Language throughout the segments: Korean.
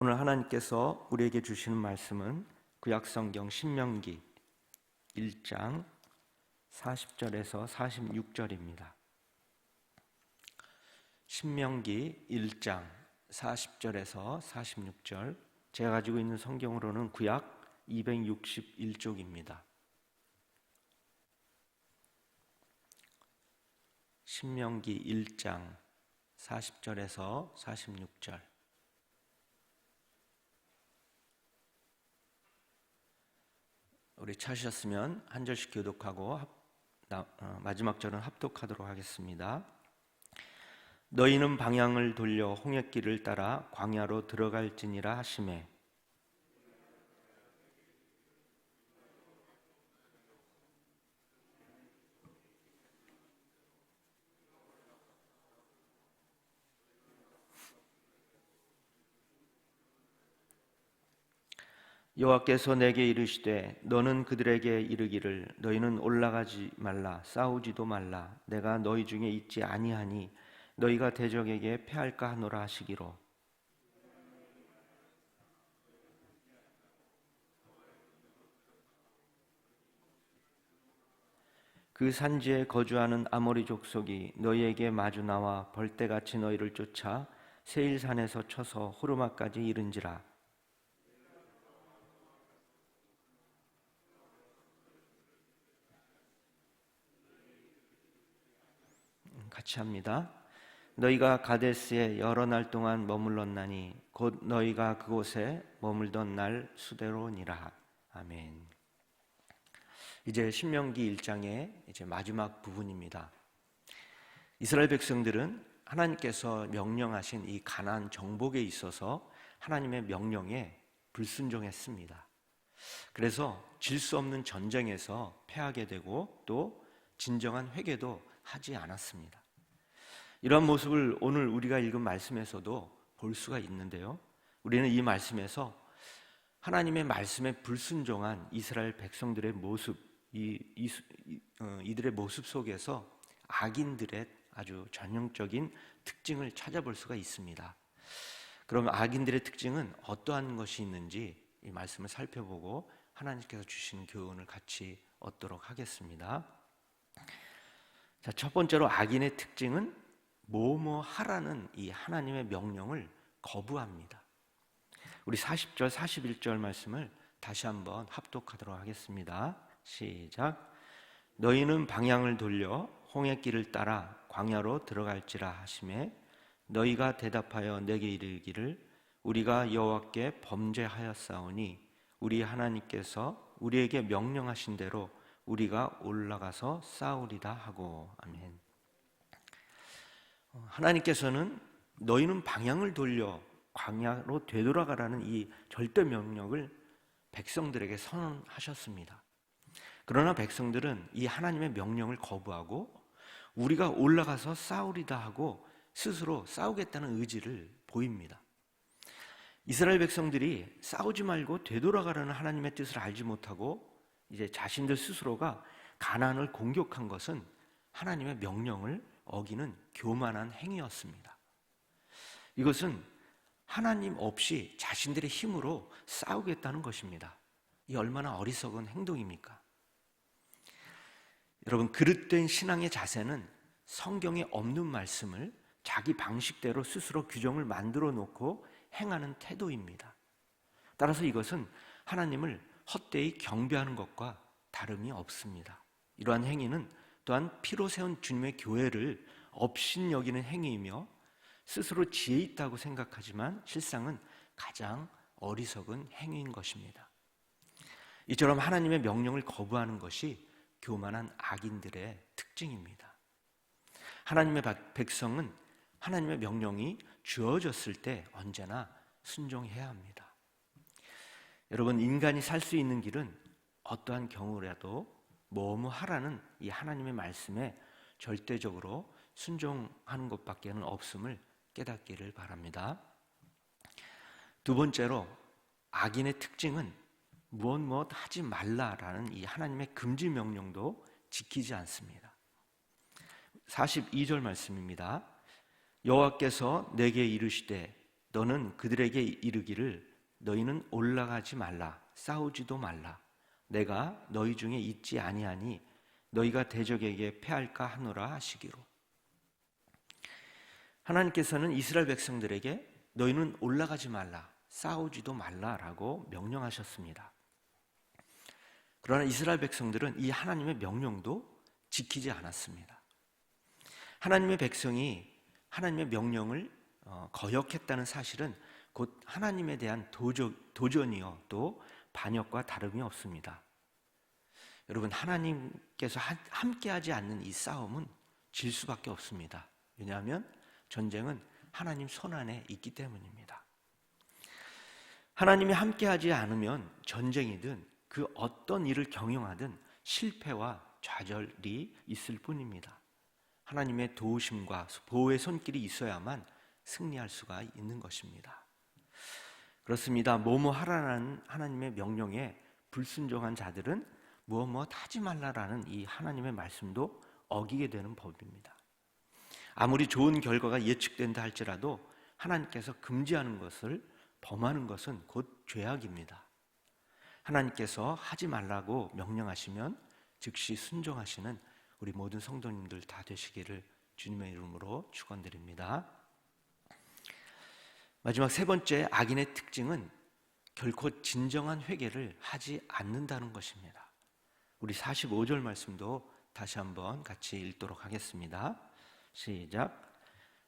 오늘 하나님께서 우리에게 주시는 말씀은 구약성경 신명기 1장 40절에서 46절입니다. 신명기 1장 40절에서 46절, 제가 가지고 있는 성경으로는 구약 261쪽입니다. 신명기 1장 40절에서 46절. 우리 찾으셨으면 한 절씩 교독하고 마지막 절은 합독하도록 하겠습니다. 너희는 방향을 돌려 홍해길을 따라 광야로 들어갈지니라 하시매 여호와께서 내게 이르시되 너는 그들에게 이르기를 너희는 올라가지 말라 싸우지도 말라 내가 너희 중에 있지 아니하니 너희가 대적에게 패할까 하노라 하시기로 그 산지에 거주하는 아모리 족속이 너희에게 마주 나와 벌떼같이 너희를 쫓아 세일산에서 쳐서 호르마까지 이른지라. 같이 합니다. 너희가 가데스에 여러 날 동안 머물렀나니 곧 너희가 그곳에 머물던 날 수대로니라. 아멘. 이제 신명기 1장의 이제 마지막 부분입니다. 이스라엘 백성들은 하나님께서 명령하신 이 가나안 정복에 있어서 하나님의 명령에 불순종했습니다. 그래서 질 수 없는 전쟁에서 패하게 되고 또 진정한 회개도 하지 않았습니다. 이러한 모습을 오늘 우리가 읽은 말씀에서도 볼 수가 있는데요. 우리는 이 말씀에서 하나님의 말씀에 불순종한 이스라엘 백성들의 모습, 이들의 모습 속에서 악인들의 아주 전형적인 특징을 찾아볼 수가 있습니다. 그럼 악인들의 특징은 어떠한 것이 있는지 이 말씀을 살펴보고 하나님께서 주신 교훈을 같이 얻도록 하겠습니다. 자, 첫 번째로 악인의 특징은 뭐뭐 하라는 이 하나님의 명령을 거부합니다. 우리 40절, 41절 말씀을 다시 한번 합독하도록 하겠습니다. 시작. 너희는 방향을 돌려 홍해길을 따라 광야로 들어갈지라 하시매 너희가 대답하여 내게 이르기를 우리가 여호와께 범죄하였사오니 우리 하나님께서 우리에게 명령하신 대로 우리가 올라가서 싸우리다 하고. 아멘. 하나님께서는 너희는 방향을 돌려 광야로 되돌아가라는 이 절대 명령을 백성들에게 선언하셨습니다. 그러나 백성들은 이 하나님의 명령을 거부하고 우리가 올라가서 싸우리다 하고 스스로 싸우겠다는 의지를 보입니다. 이스라엘 백성들이 싸우지 말고 되돌아가라는 하나님의 뜻을 알지 못하고 이제 자신들 스스로가 가나안을 공격한 것은 하나님의 명령을 어기는 교만한 행위였습니다. 이것은 하나님 없이 자신들의 힘으로 싸우겠다는 것입니다. 이 얼마나 어리석은 행동입니까? 여러분, 그릇된 신앙의 자세는 성경에 없는 말씀을 자기 방식대로 스스로 규정을 만들어 놓고 행하는 태도입니다. 따라서 이것은 하나님을 헛되이 경배하는 것과 다름이 없습니다. 이러한 행위는 또한 피로 세운 주님의 교회를 업신여기는 행위이며 스스로 지혜 있다고 생각하지만 실상은 가장 어리석은 행위인 것입니다. 이처럼 하나님의 명령을 거부하는 것이 교만한 악인들의 특징입니다. 하나님의 백성은 하나님의 명령이 주어졌을 때 언제나 순종해야 합니다. 여러분, 인간이 살 수 있는 길은 어떠한 경우라도 뭐뭐 하라는 이 하나님의 말씀에 절대적으로 순종하는 것밖에는 없음을 깨닫기를 바랍니다. 두 번째로 악인의 특징은 무엇 하지 말라라는 이 하나님의 금지 명령도 지키지 않습니다. 42절 말씀입니다. 여호와께서 내게 이르시되 너는 그들에게 이르기를 너희는 올라가지 말라 싸우지도 말라 내가 너희 중에 있지 아니하니 너희가 대적에게 패할까 하노라 하시기로. 하나님께서는 이스라엘 백성들에게 너희는 올라가지 말라 싸우지도 말라라고 명령하셨습니다. 그러나 이스라엘 백성들은 이 하나님의 명령도 지키지 않았습니다. 하나님의 백성이 하나님의 명령을 거역했다는 사실은 곧 하나님에 대한 도전이요 또 반역과 다름이 없습니다. 여러분, 하나님께서 함께하지 않는 이 싸움은 질 수밖에 없습니다. 왜냐하면 전쟁은 하나님 손안에 있기 때문입니다. 하나님이 함께하지 않으면 전쟁이든 그 어떤 일을 경영하든 실패와 좌절이 있을 뿐입니다. 하나님의 도우심과 보호의 손길이 있어야만 승리할 수가 있는 것입니다. 그렇습니다. 뭐뭐 하라는 하나님의 명령에 불순종한 자들은 무엇 하지 말라라는 이 하나님의 말씀도 어기게 되는 법입니다. 아무리 좋은 결과가 예측된다 할지라도 하나님께서 금지하는 것을 범하는 것은 곧 죄악입니다. 하나님께서 하지 말라고 명령하시면 즉시 순종하시는 우리 모든 성도님들 다 되시기를 주님의 이름으로 축원드립니다. 마지막 세 번째, 악인의 특징은 결코 진정한 회개를 하지 않는다는 것입니다. 우리 45절 말씀도 다시 한번 같이 읽도록 하겠습니다. 시작.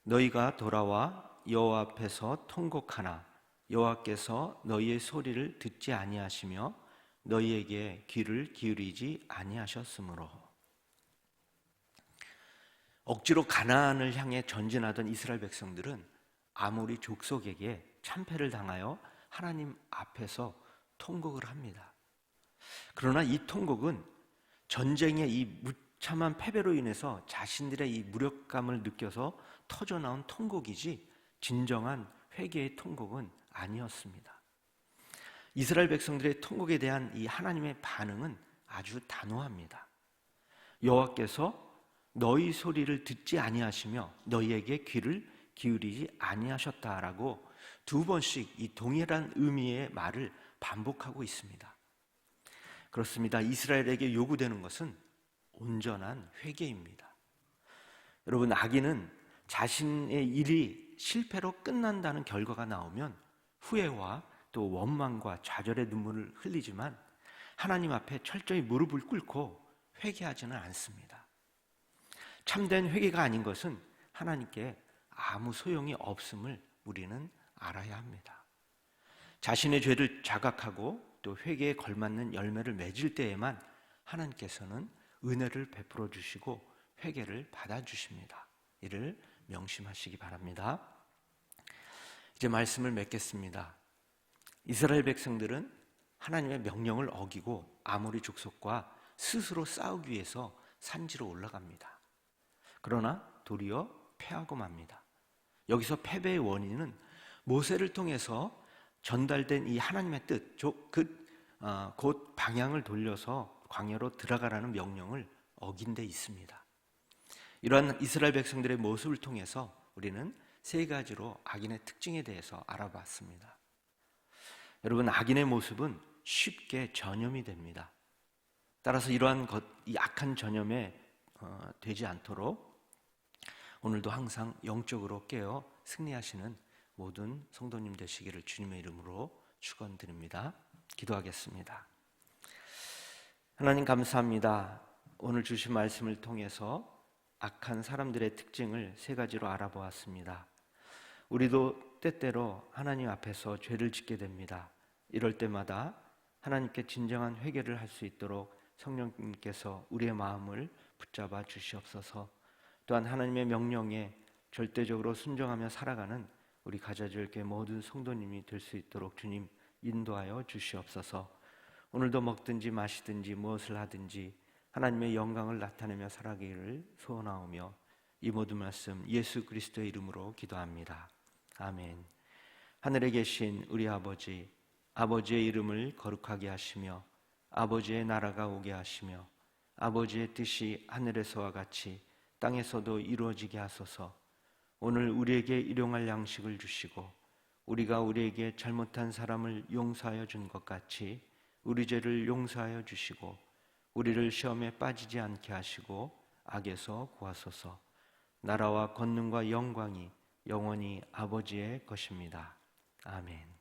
너희가 돌아와 여호와 앞에서 통곡하나 여호와께서 너희의 소리를 듣지 아니하시며 너희에게 귀를 기울이지 아니하셨으므로. 억지로 가나안을 향해 전진하던 이스라엘 백성들은 아모리 족속에게 참패를 당하여 하나님 앞에서 통곡을 합니다. 그러나 이 통곡은 전쟁의 이 무참한 패배로 인해서 자신들의 이 무력감을 느껴서 터져나온 통곡이지 진정한 회개의 통곡은 아니었습니다. 이스라엘 백성들의 통곡에 대한 이 하나님의 반응은 아주 단호합니다. 여호와께서 너희 소리를 듣지 아니하시며 너희에게 귀를 기울이지 아니하셨다라고 두 번씩 이 동일한 의미의 말을 반복하고 있습니다. 그렇습니다. 이스라엘에게 요구되는 것은 온전한 회개입니다. 여러분, 악인은 자신의 일이 실패로 끝난다는 결과가 나오면 후회와 또 원망과 좌절의 눈물을 흘리지만 하나님 앞에 철저히 무릎을 꿇고 회개하지는 않습니다. 참된 회개가 아닌 것은 하나님께 아무 소용이 없음을 우리는 알아야 합니다. 자신의 죄를 자각하고 또 회개에 걸맞는 열매를 맺을 때에만 하나님께서는 은혜를 베풀어 주시고 회개를 받아 주십니다. 이를 명심하시기 바랍니다. 이제 말씀을 맺겠습니다. 이스라엘 백성들은 하나님의 명령을 어기고 아모리 족속과 스스로 싸우기 위해서 산지로 올라갑니다. 그러나 도리어 패하고 맙니다. 여기서 패배의 원인은 모세를 통해서 전달된 이 하나님의 뜻, 곧 방향을 돌려서 광야로 들어가라는 명령을 어긴 데 있습니다. 이러한 이스라엘 백성들의 모습을 통해서 우리는 세 가지로 악인의 특징에 대해서 알아봤습니다. 여러분, 악인의 모습은 쉽게 전염이 됩니다. 따라서 이러한 이 악한 전염에 되지 않도록 오늘도 항상 영적으로 깨어 승리하시는 모든 성도님 되시기를 주님의 이름으로 축원드립니다. 기도하겠습니다. 하나님 감사합니다. 오늘 주신 말씀을 통해서 악한 사람들의 특징을 세 가지로 알아보았습니다. 우리도 때때로 하나님 앞에서 죄를 짓게 됩니다. 이럴 때마다 하나님께 진정한 회개를 할 수 있도록 성령님께서 우리의 마음을 붙잡아 주시옵소서. 또한 하나님의 명령에 절대적으로 순종하며 살아가는 우리 가자주일교회 모든 성도님이 될 수 있도록 주님 인도하여 주시옵소서. 오늘도 먹든지 마시든지 무엇을 하든지 하나님의 영광을 나타내며 살아가기를 소원하오며 이 모든 말씀 예수 그리스도의 이름으로 기도합니다. 아멘. 하늘에 계신 우리 아버지, 아버지의 이름을 거룩하게 하시며 아버지의 나라가 오게 하시며 아버지의 뜻이 하늘에서와 같이 땅에서도 이루어지게 하소서. 오늘 우리에게 일용할 양식을 주시고 우리가 우리에게 잘못한 사람을 용서하여 준 것 같이 우리 죄를 용서하여 주시고 우리를 시험에 빠지지 않게 하시고 악에서 구하소서. 나라와 권능과 영광이 영원히 아버지의 것입니다. 아멘.